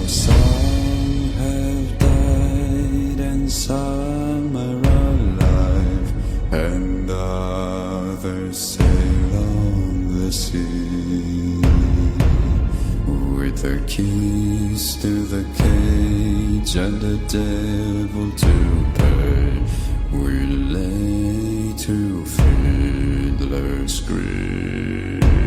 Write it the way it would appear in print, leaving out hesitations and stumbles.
some have died and some are alive, and others sail on the sea with their keys to the cage and the devil to pay. We lay to fiddler's grave.